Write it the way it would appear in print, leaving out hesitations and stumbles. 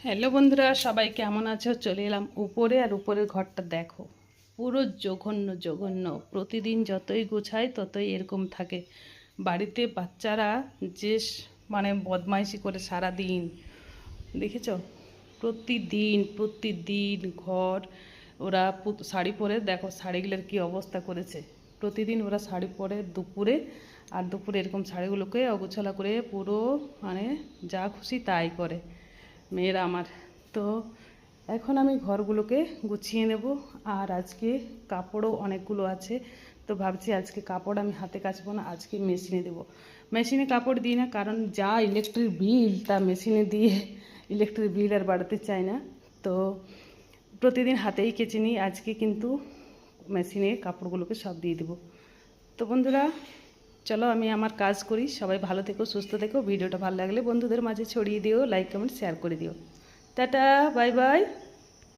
Hello বন্ধুরা, সবাই কেমন আছো? চলে এলাম উপরে। আর উপরের ঘরটা দেখো, পুরো জঘন্য জঘন্য। প্রতিদিন যতই গোছাই ততই এরকম থাকে। বাড়িতে বাচ্চারা যে মানে বদমাইশি করে সারা দিন, দেখেছো? প্রতিদিন প্রতিদিন ঘর ওরা শাড়ি পরে, দেখো শাড়িগুলোর কি অবস্থা করেছে। প্রতিদিন ওরা শাড়ি পরে দুপুরে, আর দুপুরে এরকম শাড়িগুলোকে অগোছালা করে পুরো মানে যা খুশি তাই করে মেয়েরা আমার। তো এখন আমি ঘরগুলোকে গুছিয়ে নেব। আর আজকে কাপড়ও অনেকগুলো আছে, তো ভাবছি আজকে কাপড় আমি হাতে কাচবো না, আজকে মেশিনে দেবো। মেশিনে কাপড় দিই না, কারণ যা ইলেকট্রিক বিল, তা মেশিনে দিয়ে ইলেকট্রিক বিল আর বাড়াতে চাই না। তো প্রতিদিন হাতেই কেচে নিই, আজকে কিন্তু মেশিনে কাপড়গুলোকে সব দিয়ে দেবো। তো বন্ধুরা চলো আমি আমার কাজ করি। সবাই ভালো থেকো, সুস্থ থেকো। ভিডিওটা ভালো লাগলে বন্ধুদের মাঝে ছড়িয়ে দিও, লাইক কমেন্ট শেয়ার করে দিও। Tata, bye bye.